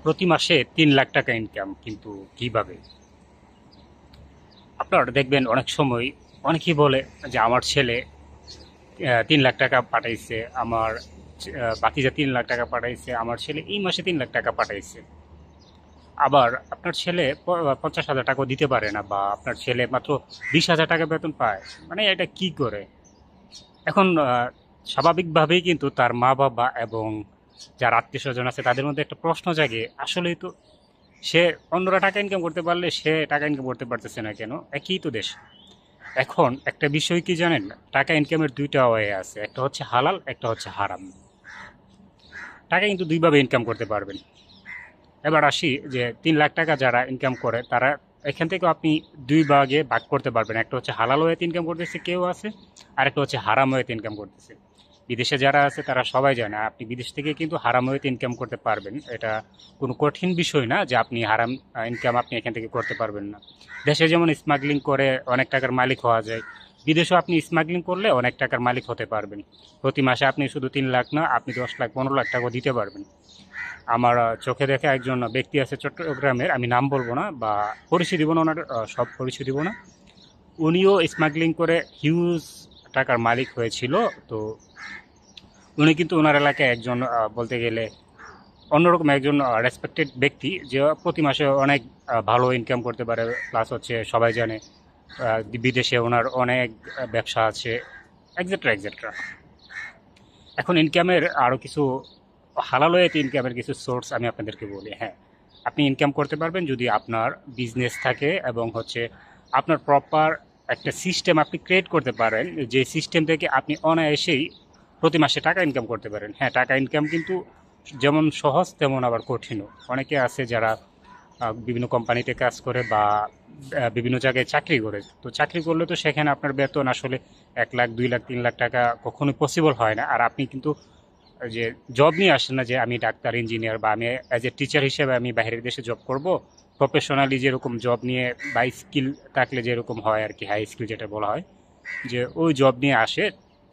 প্রতি মাসে ৩ লাখ টাকা ইনকাম, কিন্তু কিভাবে? আপনারা দেখবেন অনেক সময় অনেকেই বলে যে আমার ছেলে ৩ লাখ টাকা পাঠাইছে, আমার বাতিজা ৩ লাখ টাকা পাঠাইছে, আমার ছেলে এই মাসে ৩ লাখ টাকা পাঠাইছে। আবার আপনার ছেলে ৫০,০০০ টাকাও দিতে পারে না, বা আপনার ছেলে মাত্র ২০,০০০ টাকা বেতন পায়। মানে এটা কি করে? এখন স্বাভাবিকভাবেই কিন্তু তার মা বাবা এবং যার আত্মীয় স্বজন আছে তাদের মধ্যে একটা প্রশ্ন জাগে, আসলেই তো সে অন্যরা টাকা ইনকাম করতে পারলে সে টাকা ইনকাম করতে পারতেছে না কেন? একই তো দেশ। এখন একটা বিষয় কি জানেন, টাকা ইনকামের দুইটা ওয়ে আছে, একটা হচ্ছে হালাল, একটা হচ্ছে হারাম। টাকা কিন্তু দুইভাবে ইনকাম করতে পারবেন। এবার আসি যে ৩ লাখ টাকা যারা ইনকাম করে তারা এখান থেকে আপনি দুই ভাগে ভাগ করতে পারবেন, একটা হচ্ছে হালাল ওয়েতে ইনকাম করতেছে কেউ আছে, আর একটা হচ্ছে হারাম ওয়েতে ইনকাম করতেছে। বিদেশে যারা আছে তারা সবাই জানে আপনি বিদেশ থেকে কিন্তু হারাম ওয়েতে ইনকাম করতে পারবেন, এটা কোনো কঠিন বিষয় না যে আপনি হারাম ইনকাম আপনি এখান থেকে করতে পারবেন না। দেশে যেমন স্মাগলিং করে অনেক টাকার মালিক হওয়া যায়, বিদেশেও আপনি স্মাগলিং করলে অনেক টাকার মালিক হতে পারবেন। প্রতি মাসে আপনি শুধু ৩ লাখ না, আপনি 10 লাখ 15 লাখ টাকাও দিতে পারবেন। আমার চোখে দেখা একজন ব্যক্তি আছে চট্টগ্রামের, আমি নাম বলবো না বা পরিচয় দিব না, ওনার সব পরিচয় দিব না। উনিও স্মাগলিং করে হিউজ টাকার মালিক হয়েছিল। তো উনি কিন্তু ওনার এলাকায় একজন বলতে গেলে অন্যরকম একজন রেসপেক্টেড ব্যক্তি, যে প্রতি মাসে অনেক ভালো ইনকাম করতে পারে। প্লাস হচ্ছে সবাই জানে বিদেশে ওনার অনেক ব্যবসা আছে, এক্সেট্রা এক্সেট্রা। এখন ইনকামের আরও কিছু হালাল ওয়েতে ইনকামের কিছু সোর্স আমি আপনাদেরকে বলি। হ্যাঁ, আপনি ইনকাম করতে পারবেন যদি আপনার বিজনেস থাকে এবং হচ্ছে আপনার প্রপার একটা সিস্টেম আপনি ক্রিয়েট করতে পারেন, যে সিস্টেম থেকে আপনি অনায়াসেই প্রতি মাসে টাকা ইনকাম করতে পারেন। হ্যাঁ, টাকা ইনকাম কিন্তু যেমন সহজ তেমন আবার কঠিনও। অনেকে আছে যারা বিভিন্ন কোম্পানিতে কাজ করে বা বিভিন্ন জায়গায় চাকরি করে। তো চাকরি করলে তো সেখানে আপনার বেতন আসলে ১ লাখ ২ লাখ ৩ লাখ টাকা কখনোই পসিবল হয় না। আর আপনি কিন্তু যে জব নিয়ে আসেন না যে আমি ডাক্তার ইঞ্জিনিয়ার বা আমি অ্যাজ এ টিচার হিসেবে আমি বাইরের দেশে জব করব। প্রফেশনালি যেরকম জব নিয়ে বা স্কিল থাকলে যেরকম হয় আর কি, হাই স্কিল যেটা বলা হয়, যে ওই জব নিয়ে আসে,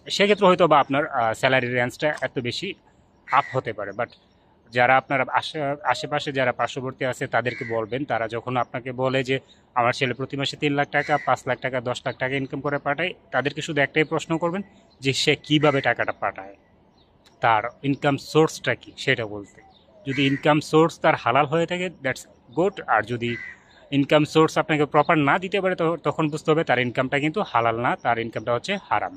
সেক্ষেত্রে হয়তো বা আপনার স্যালারি রেঞ্জটা এত বেশি আপ হতে পারে। বাট যারা আপনার আশেপাশে যারা পার্শ্ববর্তী আছে তাদেরকে বলবেন, তারা যখন আপনাকে বলে যে আমার ছেলে প্রতি মাসে ৩ লাখ টাকা ৫ লাখ টাকা ১০ লাখ টাকা ইনকাম করে পাঠায়, তাদেরকে শুধু একটাই প্রশ্ন করবেন যে সে কিভাবে টাকাটা পাঠায়, তার ইনকাম সোর্সটা কি সেটা বলতে। যদি ইনকাম সোর্স তার হালাল হয়ে থাকে দ্যাটস গুড, আর যদি ইনকাম সোর্স আপনাকে প্রপার না দিতে পারে তখন বুঝতে হবে তার ইনকামটা কিন্তু হালাল না, তার ইনকামটা হচ্ছে হারাম।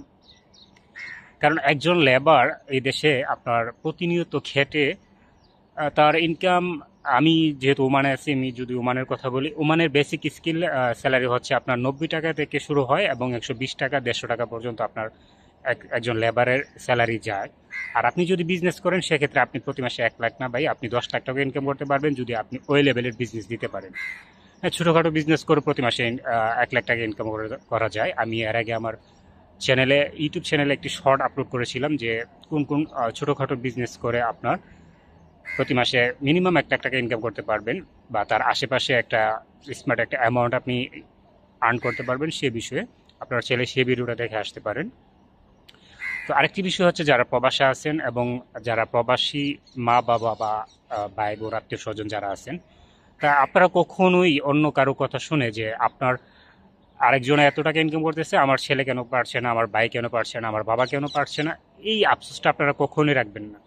কারণ একজন লেবার এই দেশে আপনার প্রতিনিয়ত খেটে তার ইনকাম, আমি যেহেতু ওমানে আছি, আমি যদি ওমানের কথা বলি, ওমানের বেসিক স্কিল স্যালারি হচ্ছে আপনার ৯০ টাকা থেকে শুরু হয় এবং ১২০ টাকা ১৫০ টাকা পর্যন্ত আপনার একজন লেবারের স্যালারি যায়। আর আপনি যদি বিজনেস করেন সেক্ষেত্রে আপনি প্রতি মাসে ১ লাখ না ভাই, আপনি ১০ লাখ টাকা ইনকাম করতে পারবেন যদি আপনি ওই লেভেলের বিজনেস দিতে পারেন। হ্যাঁ, ছোটোখাটো বিজনেস করে প্রতি মাসে ১ লাখ টাকা ইনকাম করা যায়। আমি এর আগে আমার ইউটিউব চ্যানেলে একটি শর্ট আপলোড করেছিলাম যে কোন কোন ছোটোখাটো বিজনেস করে আপনার প্রতি মাসে মিনিমাম ১ লাখ টাকা ইনকাম করতে পারবেন, বা তার আশেপাশে একটা স্মার্ট একটা অ্যামাউন্ট আপনি আর্ন করতে পারবেন, সে বিষয়ে আপনার ছেলে সেই ভিডিওটা দেখে আসতে পারেন। তো আরেকটি বিষয় হচ্ছে যারা প্রবাসে আছেন এবং যারা প্রবাসী মা বাবা বা ভাই বোন আত্মীয় স্বজন যারা আছেন, তা আপনারা কখনোই অন্য কারো কথা শুনে যে আপনার আরেকজনে এত টাকা ইনকাম করতেছে, আমার ছেলে কেন পারছে না, আমার ভাই কেন পারছে না, আমার বাবা কেন পারছে না, এই আফসোসটা আপনারা কখনোই রাখবেন না।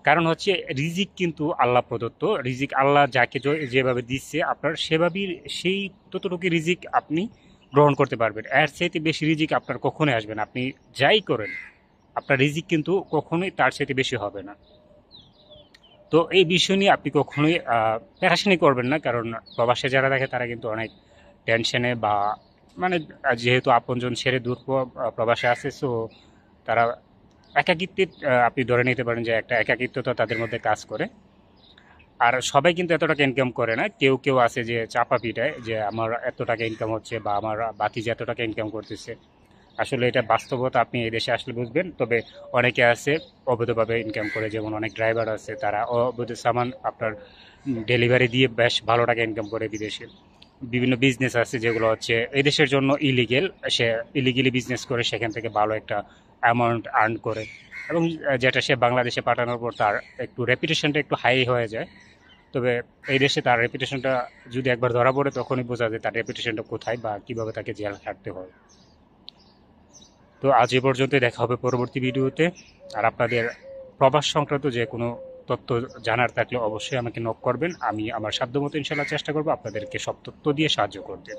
কারণ হচ্ছে রিজিক কিন্তু আল্লাহ প্রদত্ত, রিজিক আল্লাহ যাকে যেভাবে দিচ্ছে আপনার সেভাবেই সেই ততটুকু রিজিক আপনি গ্রহণ করতে পারবেন। এর চাইতে বেশি রিজিক আপনার কখনোই আসবে না, আপনি যাই করেন আপনার রিজিক কিন্তু কখনোই তার চাইতে বেশি হবে না। তো এই বিষয় নিয়ে আপনি কখনোই প্যারাশানি করবেন না, কারণ প্রবাসে যারা দেখে তারা কিন্তু অনেক টেনশনে বা মানে যেহেতু আপনজন ছেড়ে দূর প্রবাসে আছে, সো তারা একাকিত্বের আপনি ধরে নিতে পারেন যে একটা একাকিত্বতা তাদের মধ্যে কাজ করে। আর সবাই কিন্তু এত টাকা ইনকাম করে না, কেউ কেউ আছে যে চাপা পিটায় যে আমার এত টাকা ইনকাম হচ্ছে বা আমার বাতিজা এত টাকা ইনকাম করতেছে। আসলে এটা বাস্তবতা আপনি এই দেশে আসলে বুঝবেন। তবে অনেকে আছে অবৈধভাবে ইনকাম করে, যেমন অনেক ড্রাইভার আছে তারা অবৈধ সামান আপনার ডেলিভারি দিয়ে বেশ ভালো টাকা ইনকাম করে বিদেশে। বিভিন্ন বিজনেস আছে যেগুলো হচ্ছে এই দেশের জন্য ইলিগেল, সে ইলিগেলি বিজনেস করে সেখান থেকে ভালো একটা অ্যামাউন্ট আর্ন করে, এবং যেটা সে বাংলাদেশে পাঠানোর পর তার একটু রেপুটেশনটা একটু হাই হয়ে যায়। তবে এই দেশে তার রেপুটেশনটা যদি একবার ধরা পড়ে তখনই বোঝা যায় তার রেপুটেশনটা কোথায় বা কিভাবে তাকে জেল খাটতে হয়। তো আজ এ পর্যন্তই, দেখা হবে পরবর্তী ভিডিওতে। আর আপনাদের প্রবাস সংক্রান্ত যে কোনো তথ্য জানার থাকলে অবশ্যই আমাকে নক করবেন, আমি আমার সাধ্যমতো ইনশাল্লাহ চেষ্টা করবো আপনাদেরকে সব তথ্য দিয়ে সাহায্য করতে।